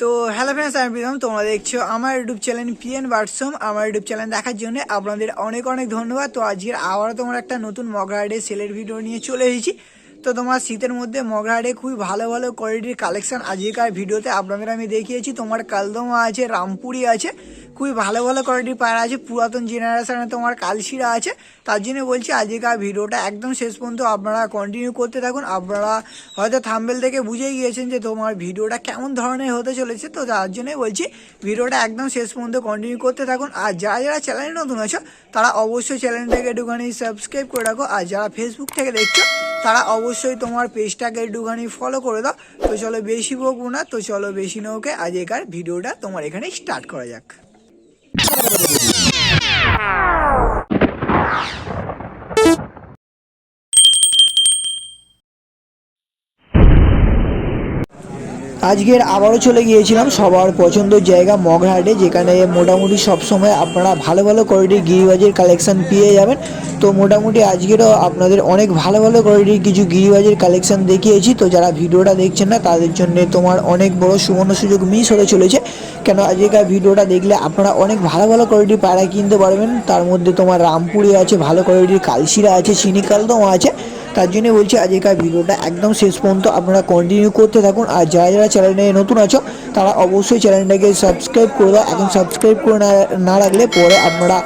তো hello friends, আমি প্রীতম। তোমরা দেখছো আমার ইউটিউব চ্যানেল পিএন বার্ডসম। আমার ইউটিউব চ্যানেল দেখার জন্য আপনাদের অনেক অনেক ধন্যবাদ। তো আজকের আবারও তোমার একটা নতুন মগরাহাটে সেলের ভিডিও নিয়ে চলে এসেছি। তো তোমার শীতের মধ্যে মগরাহাটে খুবই ভালো ভালো কোয়ালিটির কালেকশন আজকের ভিডিওতে আপনাদের আমি দেখিয়েছি। তোমার কালদমা আছে, রামপুরি আছে, খুবই ভালো ভালো কোয়ালিটির পায়রা আছে, পুরাতন জেনারেশনে তোমার কালশিরা আছে। তার জন্য বলছি আজকের ভিডিওটা একদম শেষ পর্যন্ত আপনারা কন্টিনিউ করতে থাকুন। আপনারা হয়তো থাম্বনেল থেকে বুঝেই গিয়েছেন যে তোমার ভিডিওটা কেমন ধরনের হতে চলেছে। তো তার জন্যই বলছি ভিডিওটা একদম শেষ পর্যন্ত কন্টিনিউ করতে থাকুন। আর যারা যারা চ্যানেলে নতুন আছো তারা অবশ্যই চ্যানেলটাকে একটুখানি সাবস্ক্রাইব করে রাখো। আর যারা ফেসবুক থেকে দেখছো তারা অবশ্যই তোমার পেজটাকে একটুখানি ফলো করে দাও। তো চলো বেশি বকবো না, তো চলো বেশি নৌকে আজকের ভিডিওটা তোমার এখানে স্টার্ট করা যাক। আজকের আবারও চলে গিয়েছিলাম সবার পছন্দের জায়গা মগরাহাটে, যেখানে মোটামুটি সবসময় আপনারা ভালো ভালো কোয়ালিটির গিরিবাজের কালেকশান পেয়ে যাবেন। তো মোটামুটি আজকেরও আপনাদের অনেক ভালো ভালো কোয়ালিটির কিছু গিরিবাজের কালেকশান দেখিয়েছি। তো যারা ভিডিওটা দেখছেন না তাদের জন্য তোমার অনেক বড় সুবর্ণ সুযোগ মিস হতে চলেছে। কেন আজকের ভিডিওটা দেখলে আপনারা অনেক ভালো ভালো কোয়ালিটির পায়রা কিনতে পারবেন। তার মধ্যে তোমার রামপুরি আছে, ভালো কোয়ালিটির কালশিরা আছে, চিনি কালদমা আছে। তার জন্য বলছি আজকের ভিডিওটা একদম শেষ পর্যন্ত আপনারা কন্টিনিউ করতে থাকুন। আর যারা যারা চ্যানেলে নতুন আছো তারা অবশ্যই চ্যানেলটাকে সাবস্ক্রাইব করে দাও। এখন সাবস্ক্রাইব করে না রাখলে পরে আপনারা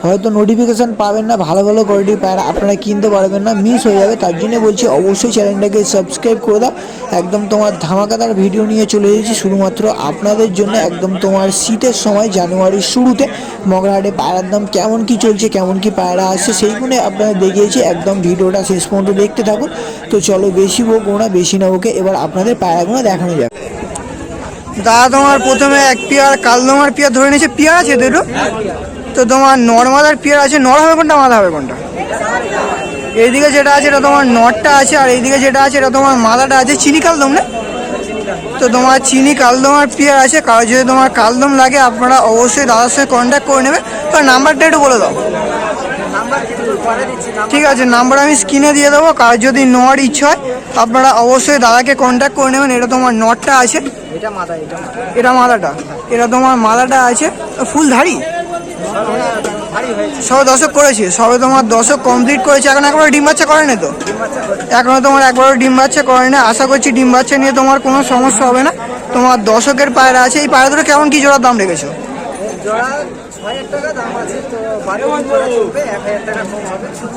হয়তো নোটিফিকেশান পাবেন না, ভালো ভালো কোয়ালিটির পায়রা আপনারা কিনতে পারবেন না, মিস হয়ে যাবে। তার জন্য বলছি অবশ্যই চ্যানেলটাকে সাবস্ক্রাইব করে দাও। একদম তোমার ধামাকাদার ভিডিও নিয়ে চলে এসেছি শুধুমাত্র আপনাদের জন্য। একদম তোমার শীতের সময় জানুয়ারির শুরুতে মগরাহাটে পায়রার দাম কেমন কি চলছে, কেমন কি পায়রা আসছে সেইগুলো আপনারা দেখিয়েছি। একদম ভিডিওটা শেষ পর্যন্ত দেখতে থাকুন। তো চলো বেশি বকবো না, বেশি না ওকে, এবার আপনাদের পায়রাগুলো দেখানো যাবে। দাদা তোমার প্রথমে এক পেয়ার কালদমার পেয়ার ধরে নিয়েছে। পেয়ার আছে দুটো, তো তোমার নর্মাদার পেয়ার আছে। নর হবে কোনটা, মাদা হবে কোনটা? এইদিকে যেটা আছে এটা তোমার নটটা আছে, আর এইদিকে যেটা আছে এটা তোমার মাদাটা আছে। চিনি কালদম না? তো তোমার চিনি কালদমার পেয়ার আছে। কারো যদি তোমার কালদম লাগে আপনারা অবশ্যই দাদার সঙ্গে কন্ট্যাক্ট করে নেবে। তো নাম্বারটা একটু বলে দাও। ঠিক আছে, নাম্বার আমি স্ক্রিনে দিয়ে দেবো। কার যদি নর ইচ্ছা হয় আপনারা অবশ্যই দাদাকে কন্ট্যাক্ট করে নেবেন। এটা তোমার নটটা আছে, এটা মাদাটা, এটা তোমার মাদাটা আছে। ফুলধারী সবে দশক করেছে, সবে তোমার দশক কমপ্লিট করেছে। এখন একবার ডিম বাচ্চা করে না, তো এখনো তোমার একবারও ডিম বাচ্চা করে না। আশা করছি ডিম বাচ্চা নিয়ে তোমার কোনো সমস্যা হবে না। তোমার দশকের পায়রা আছে। এই পায়রা দুটো কেমন কি জোড়ার দাম রেখেছো?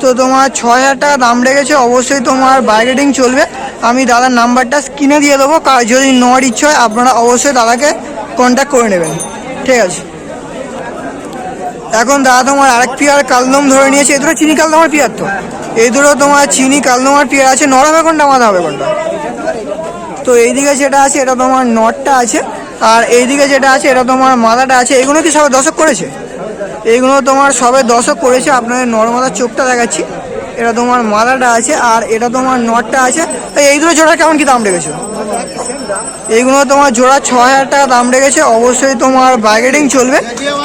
তো তোমার 6,000 টাকা দাম রেখেছে। অবশ্যই তোমার বার্গেনিং চলবে। আমি দাদার নাম্বারটা স্ক্রিনে দিয়ে দেবো। কার যদি নেওয়ার ইচ্ছা হয় আপনারা অবশ্যই দাদাকে কন্ট্যাক্ট করে নেবেন। ঠিক আছে, এখন দাদা তোমার আরেক পেয়ার কালদম ধরে নিয়েছে। এই দুটো চিনি কালদমার পেয়ার। তো এই দুটো তোমার চিনি কালদমার পেয়ার আছে। নর হবে কোনটা, মাদা হবে কোনটা? তো এইদিকে যেটা আছে এটা তোমার নটটা আছে, আর এইদিকে যেটা আছে এটা তোমার মাদাটা আছে। এগুলো কি সবে দশক করেছে? এইগুলো তোমার সবে দশক করেছে। আপনাদের নর্মাদার চোখটা দেখাচ্ছি। এটা তোমার মাদাটা আছে, আর এটা তোমার নটটা আছে। এই দুটো জোড়া কেমন কি দাম রেখেছো? এইগুলো তোমার জোড়া 6,000 টাকা দাম রেখেছে। অবশ্যই তোমার বার্গেনিং চলবে।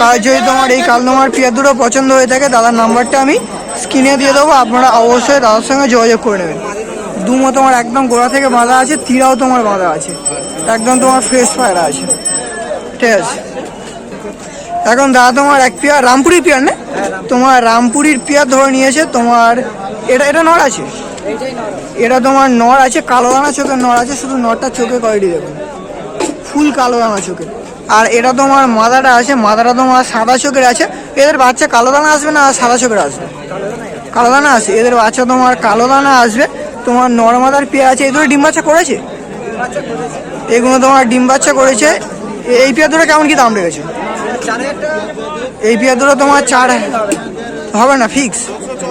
আর যদি তোমার এই কালদমার পেয়ার দুটো পছন্দ হয়ে থাকে দাদার নাম্বারটা আমি স্ক্রিনে দিয়ে দেবো। আপনারা অবশ্যই দাদার সঙ্গে যোগাযোগ করে নেবেন। দুমো তোমার একদম গোড়া থেকে বাঁধা আছে, তীরাও তোমার বাঁধা আছে। একদম তোমার ফ্রেশ পায়রা আছে। ঠিক আছে, এখন দাদা তোমার এক পেয়ার রামপুরির পেয়ার না, তোমার রামপুরির পেয়ার ধরে নিয়েছে। তোমার এটা নর আছে, এটা তোমার নর আছে। কালো দানা চোখের নর আছে। শুধু নরটা চোখে কোয়ালিটি দেখুন, ফুল কালো দানা চোখের। আর এটা তোমার মাদাটা আছে। মাদাটা তোমার সাদা চোখের আছে। এদের বাচ্চা কালো দানা আসবে না সাদা চোখের আসবে? কালো দানা আসে। এদের বাচ্চা তোমার কালো দানা আসবে। তোমার নর্মাদার পেয়ার আছে। এই দুটো ডিম বাচ্চা করেছে। এগুলো তোমার ডিম বাচ্চা করেছে। এই পেয়ার দুটো কেমন কি দাম রেখেছে? এই পেয়ার দুটো তোমার 4 হবে না, ফিক্স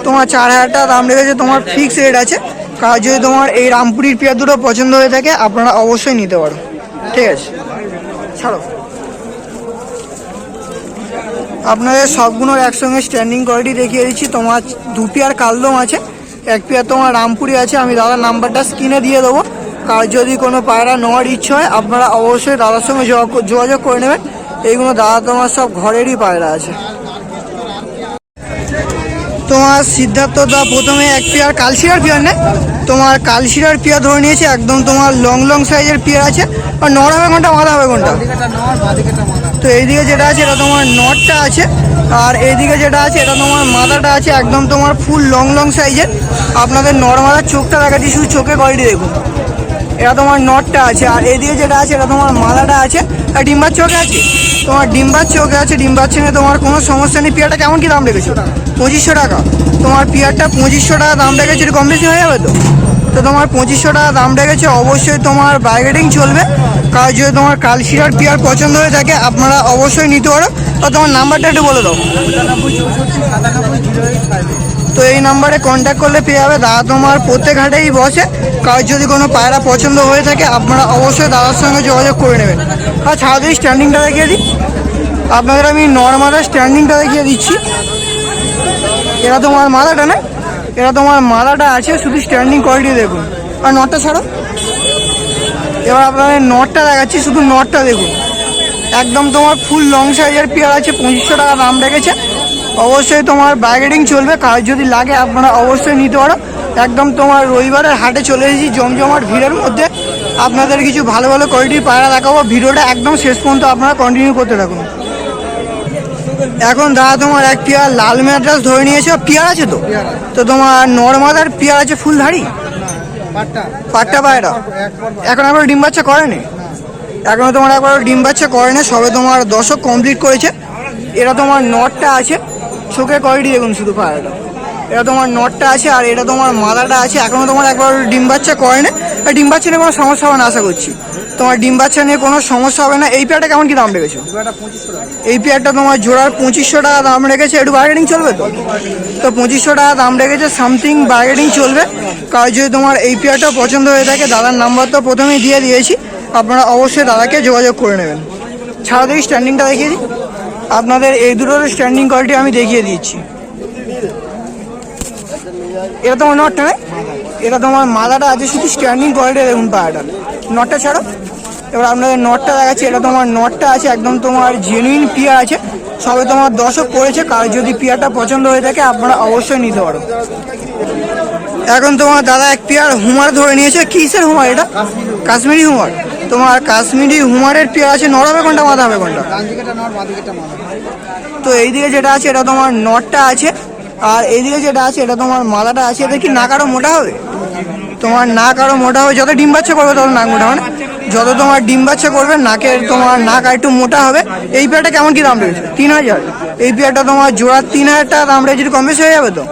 তোমার 4,000 টাকা দাম রেখেছে। তোমার ফিক্স রেট আছে। কার যদি তোমার এই রামপুরির পেয়ার দুটো পছন্দ হয়ে থাকে আপনারা অবশ্যই নিতে পারো। ঠিক আছে, ছাড়ো। আপনাদের সবগুলোর একসঙ্গে স্ট্যান্ডিং কোয়ালিটি দেখিয়ে দিচ্ছি। তোমার 2 পেয়ার কালদম আছে, 1 পেয়ার তোমার রামপুরি আছে। আমি দাদার নাম্বারটা স্ক্রিনে দিয়ে দেবো। কার যদি কোনো পায়রা নেওয়ার ইচ্ছে হয় আপনারা অবশ্যই দাদার সঙ্গে যোগাযোগ করে নেবেন। এইগুলো দাদা তোমার সব ঘরেরই পায়রা আছে। তোমার সিদ্ধার্থ দা প্রথমে এক পেয়ার কালশিরার পেয়ার নেয়, তোমার কালশিরার পেয়ার ধরে নিয়েছে, একদম তোমার লং লং সাইজের পেয়ার আছে। আর নর হবে কোনটা, মাদা হবে কোনটা? তো এইদিকে যেটা আছে এটা তোমার নরটা আছে, আর এইদিকে যেটা আছে এটা তোমার মাদাটা আছে, একদম তোমার ফুল লং লং সাইজের। আপনাদের নর মাদার চোখটা দেখাচ্ছি, শুধু চোখে কোয়ালিটি দেখুন। এটা তোমার নটটা আছে, আর এইদিকে যেটা আছে এটা তোমার মালাটা আছে, আর ডিম্বার চোখে আছে, তোমার ডিম্বার চোখে আছে। ডিম্বার চেনে তোমার কোনো সমস্যা নেই। পেয়ারটা কেমন কি দাম রেখেছো? 2500 টাকা। তোমার পেয়ারটা 2500 টাকা দাম রেখেছে, একটু কম বেশি হয়ে যাবে তো? তো তোমার 2500 টাকা দাম রেখেছে, অবশ্যই তোমার বার্গেনিং চলবে। কারণ যদি তোমার কালশিরার পেয়ার পছন্দ হয়ে থাকে আপনারা অবশ্যই নিতে পারো। তো তোমার নাম্বারটা একটু বলে দাও। তো এই নাম্বারে কন্ট্যাক্ট করলে পেয়ে যাবে। দাদা তোমার প্রত্যেক হাটেই বসে। কার যদি কোনো পায়রা পছন্দ হয়ে থাকে আপনারা অবশ্যই দাদার সঙ্গে যোগাযোগ করে নেবেন। আর ছাড়া যদি স্ট্যান্ডিংটা দেখিয়ে দিই আপনাদের, আমি নর্মালের স্ট্যান্ডিংটা দেখিয়ে দিচ্ছি। এরা তোমার মালাটা না, এরা তোমার মালাটা আছে, শুধু স্ট্যান্ডিং কোয়ালিটি দেখুন। আর নটটা ছাড়ো, এবার আপনাদের নটটা দেখাচ্ছি, শুধু নটটা দেখুন। একদম তোমার ফুল লং সাইজের পেয়ার আছে, 2500 টাকা দাম রেখেছে। অবশ্যই তোমার বার্গেনিং চলবে, কার যদি লাগে আপনারা অবশ্যই নিতে পারো। একদম তোমার রবিবারের হাটে চলে এসেছি জমজমাট ভিড়ের মধ্যে। আপনাদের কিছু ভালো ভালো কোয়ালিটির পায়রা দেখাবো, ভিডিওটা একদম শেষ পর্যন্ত আপনারা কন্টিনিউ করতে থাকুন। এখন দাদা তোমার এক পেয়ার লাল ম্যাড্রাস ধরে নিয়েছে, পেয়ার আছে তো? তো তোমার নর্মাদার পেয়ার আছে ফুলধারি পাট্টা পায়রা, এখন একবার ডিম বাচ্চা করেনি, এখনো তোমার একবার ডিম বাচ্চা করেনি, সবে তোমার দশক কমপ্লিট করেছে। এটা তোমার নটটা আছে, চোখের কোয়ালিটি দেখুন শুধু পায়রাটা। এটা তোমার নটটা আছে, আর এটা তোমার মাদাটা আছে, এখনো তোমার একবার ডিম বাচ্চা করেনি। আর ডিম বাচ্চা নিয়ে কোনো সমস্যা হবে না আশা করছি, তোমার ডিম বাচ্চা নিয়ে কোনো সমস্যা হবে না। এই পেয়ারটা কেমন কি দাম রেখেছো? এই পেয়ারটা তোমার জোড়ার 2500 টাকা দাম রেখেছে, একটু বার্গেনিং চলবে তো? তো 2500 টাকা দাম রেখেছে, সামথিং বার্গেনিং চলবে। কারণ যদি তোমার এই পেয়ারটা পছন্দ হয়ে থাকে, দাদার নাম্বার তো প্রথমেই দিয়ে দিয়েছি, আপনারা অবশ্যই দাদাকে যোগাযোগ করে নেবেন। ছাড়া দেখি স্ট্যান্ডিংটা দেখিয়ে দিই আপনাদের, এই দুটোর স্ট্যান্ডিং কোয়ালিটি আমি দেখিয়ে দিচ্ছি। এটা তোমার নটটা নেই, এটা তোমার মাদাটা আছে, শুধু স্ট্যান্ডিং কোয়ালিটি দেখুন পায়রাটা। নটটা ছাড়ো, এবার আপনাদের নটটা দেখাচ্ছি। এটা তোমার নটটা আছে, একদম তোমার জেনুইন পিয়ার আছে, সবে তোমার দশক পড়েছে। কার যদি পিয়ারটা পছন্দ হয়ে থাকে আপনারা অবশ্যই নিতে পারো। এখন তোমার দাদা এক পেয়ার হুমার ধরে নিয়েছে। কিসের হুমার এটা? কাশ্মীরি হুমার। তোমার কাশ্মীরি হুমারের পেয়ার আছে, নর হবে কোনটা, মাদা হবে কোনটা? তো এইদিকে যেটা আছে এটা তোমার নটটা আছে, আর এইদিকে যেটা আছে এটা তোমার মাদাটা আছে। এটা কি নাক আরো মোটা হবে? তোমার নাক আরো মোটা হবে, যত ডিম বাচ্চা করবে তত নাক মোটা হবে না, যত তোমার ডিম বাচ্চা করবে নাকের তোমার নাক আর একটু মোটা হবে। এই পেয়ারটা কেমন কি দাম রয়েছে? 3000। এই পেয়ারটা তোমার জোড়া 3000 টাকা দাম রয়েছে, একটু কম বেশি হয়ে যাবে তো?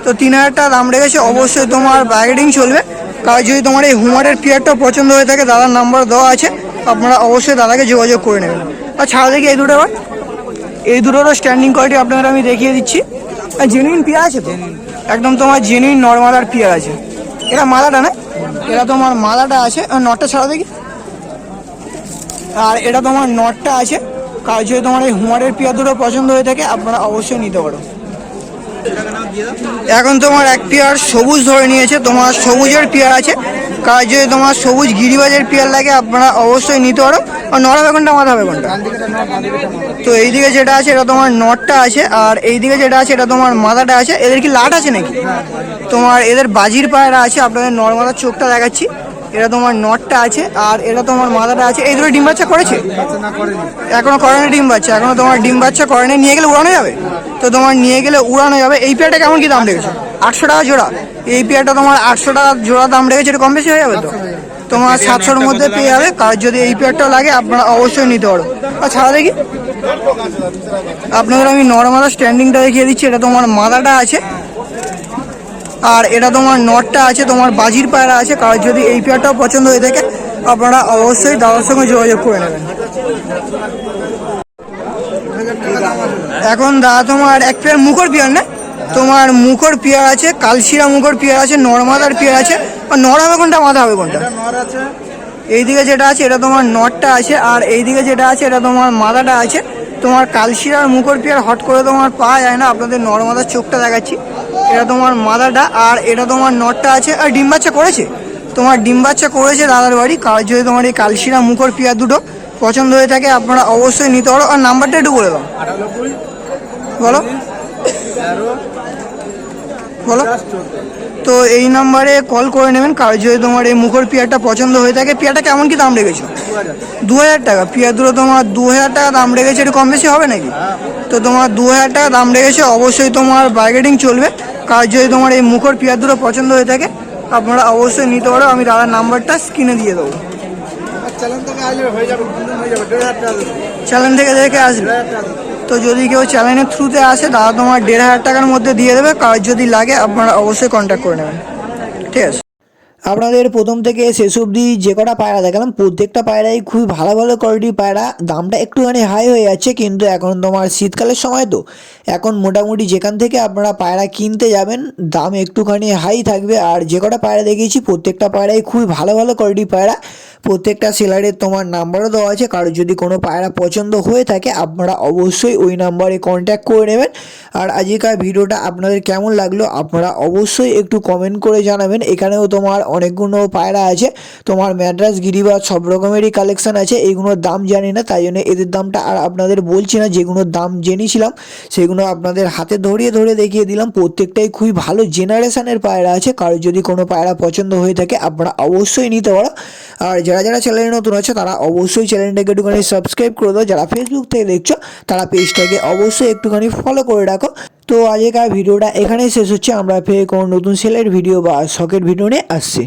তো 3000 টাকা দাম রেখেছে, অবশ্যই তোমার বার্গেনিং চলবে। কারণ যদি তোমার এই হুমারের পেয়ারটা পছন্দ হয়ে থাকে, দাদার নাম্বার দেওয়া আছে, আপনারা অবশ্যই দাদাকে যোগাযোগ করে নেবেন। আর ছাড়া দেখি এই দুটো, এই দুটোরও স্ট্যান্ডিং কোয়ালিটি আপনাদের আমি দেখিয়ে দিচ্ছি। আর জেনুইন পেয়ার আছে তো, একদম তোমার জেনুইন নর্মালার পেয়ার আছে। এটা মালাটা না, এটা তোমার মালাটা আছে। আর নটটা ছাড়া দেখি, আর এটা তোমার নটটা আছে। কারণ যদি তোমার এই হুমারের পেয়ার দুটো পছন্দ হয়ে থাকে আপনারা অবশ্যই নিতে পারো। এখন তোমার এক পেয়ার সবুজ ধরে নিয়েছে, তোমার সবুজের পেয়ার আছে। কার যদি তোমার সবুজ গিরিবাজের পেয়ার লাগে আপনারা অবশ্যই নিতে পারো। আর নর হবে কোনটা, মাদা হবে কোনটা? তো এইদিকে যেটা আছে এটা তোমার নটটা আছে, আর এইদিকে যেটা আছে এটা তোমার মাদাটা আছে। এদের কি লাট আছে নাকি? তোমার এদের বাজির পায়রা আছে, আপনাদের নর্মালার চোখটা দেখাচ্ছি। এটা তোমার নটটা আছে, আর এটা তোমার মাদাটা আছে। এই দুটো ডিম বাচ্চা করেছে? এখনো করেনি ডিম বাচ্চা, এখনো তোমার ডিম বাচ্চা করেনি। নিয়ে গেলে উড়ানো যাবে তো? তোমার নিয়ে গেলে উড়ানো যাবে। এই পেয়ারটা কেমন কি দাম রেখেছে? 800 টাকা জোড়া। এই পেয়ারটা তোমার 800 টাকা জোড়া দাম রেখেছে, একটু কম বেশি হয়ে যাবে তো? তোমার 700-র মধ্যে পেয়ে যাবে। কার যদি এই পেয়ারটাও লাগে আপনারা অবশ্যই নিতে পারো। আর ছাড়া দেখি আপনাদের আমি নর্মাল স্ট্যান্ডিংটা দেখিয়ে দিচ্ছি। এটা তোমার মাদাটা আছে, আর এটা তোমার নটটা আছে, তোমার বাজির পায়রা আছে। কার যদি এই পেয়ারটাও পছন্দ হয়ে থাকে আপনারা অবশ্যই দাদার সঙ্গে যোগাযোগ করে নেবেন। এখন দাদা তোমার এক পেয়ার মুখর পেয়ার না, তোমার মুখর পেয়ার আছে, কালশিরা মুখর পেয়ার আছে, নর্মাদার পেয়ার আছে। আর নর হবে কোনটা, মাদা হবে কোনটা? এইদিকে যেটা আছে এটা তোমার নটটা আছে, আর এইদিকে যেটা আছে এটা তোমার মাদাটা আছে। তোমার কালশিরার মুখর পেয়ার হট করে তোমার পাওয়া যায় না, আপনাদের নর্মাদার চোখটা দেখাচ্ছি। এটা তোমার মাদাটা, আর এটা তোমার নটটা আছে। আর ডিম বাচ্চা করেছে, তোমার ডিম বাচ্চা করেছে দাদার বাড়ি। কার যদি তোমার এই কালশিরা মুখর পেয়ার দুটো পছন্দ হয়ে থাকে আপনারা অবশ্যই নিতে পারো। আর নাম্বারটা একটু বলে দাও, বলো। বলো। তো এই নাম্বারে কল করে নেবেন, কার যদি তোমার এই মুখর পেয়ারটা পছন্দ হয়ে থাকে। পেয়ারটা কেমন কি দাম রেখেছো? 2000 টাকা। পেয়ার দুটো তোমার 2000 টাকা দাম রেখেছে, একটু কম বেশি হবে নাকি? তো তোমার 2000 টাকা দাম রেখেছে, অবশ্যই তোমার বার্গেনিং চলবে। কার যদি তোমার এই মুখর পেয়ার দুটো পছন্দ হয়ে থাকে আপনারা অবশ্যই নিতে পারো। আমি দাদার নাম্বারটা স্ক্রিনে দিয়ে দেবো। চ্যানেল থেকে দেখে আসবে। তো যদি কেউ চ্যানেলের থ্রুতে আসে দাদা তোমার 1500 টাকার মধ্যে দিয়ে দেবে। কার যদি লাগে আপনারা অবশ্যই কন্ট্যাক্ট করে নেবেন, ঠিক আছে। আপনাদের প্রথম থেকে শেষ অবধি যে কটা পায়রা দেখালাম প্রত্যেকটা পায়রাই খুবই ভালো ভালো কোয়ালিটির পায়রা। দামটা একটুখানি হাই হয়ে যাচ্ছে, কিন্তু এখন তোমার শীতকালের সময় তো এখন মোটামুটি যেখান থেকে আপনারা পায়রা কিনতে যাবেন দাম একটুখানি হাই থাকবে। আর যে কটা পায়রা দেখিয়েছি প্রত্যেকটা পায়রাই খুবই ভালো ভালো কোয়ালিটির পায়রা। প্রত্যেকটা সেলারের তোমার নাম্বারও দেওয়া আছে, কারোর যদি কোনো পায়রা পছন্দ হয়ে থাকে আপনারা অবশ্যই ওই নাম্বারে কন্ট্যাক্ট করে নেবেন। আর আজকের ভিডিওটা আপনাদের কেমন লাগলো আপনারা অবশ্যই একটু কমেন্ট করে জানাবেন। এখানেও তোমার অনেকগুলো পায়রা আছে, তোমার ম্যাড্রাস গিরিবাজ সব রকমেরই কালেকশন আছে। এইগুলোর দাম জানি না, তাই জন্য এদের দামটা আর আপনাদের বলছি না। যেগুলোর দাম জেনেছিলাম সেগুলো আপনাদের হাতে ধরিয়ে ধরে দেখিয়ে দিলাম। প্রত্যেকটাই খুবই ভালো জেনারেশনের পায়রা আছে। কারোর যদি কোনো পায়রা পছন্দ হয়ে থাকে আপনারা অবশ্যই নিতে পারো। আর যারা যারা চ্যানেলে নতুন আছে তারা অবশ্যই চ্যানেলটাকে একটুখানি সাবস্ক্রাইব করে দাও। যারা ফেসবুক থেকে দেখছো তারা পেজটাকে অবশ্যই একটুখানি ফলো করে রাখো। তো আজকের ভিডিওটা এখানেই শেষ হচ্ছে। আমরা ফের কোনো নতুন সেলের ভিডিও বা শখের ভিডিও নিয়ে আসছি।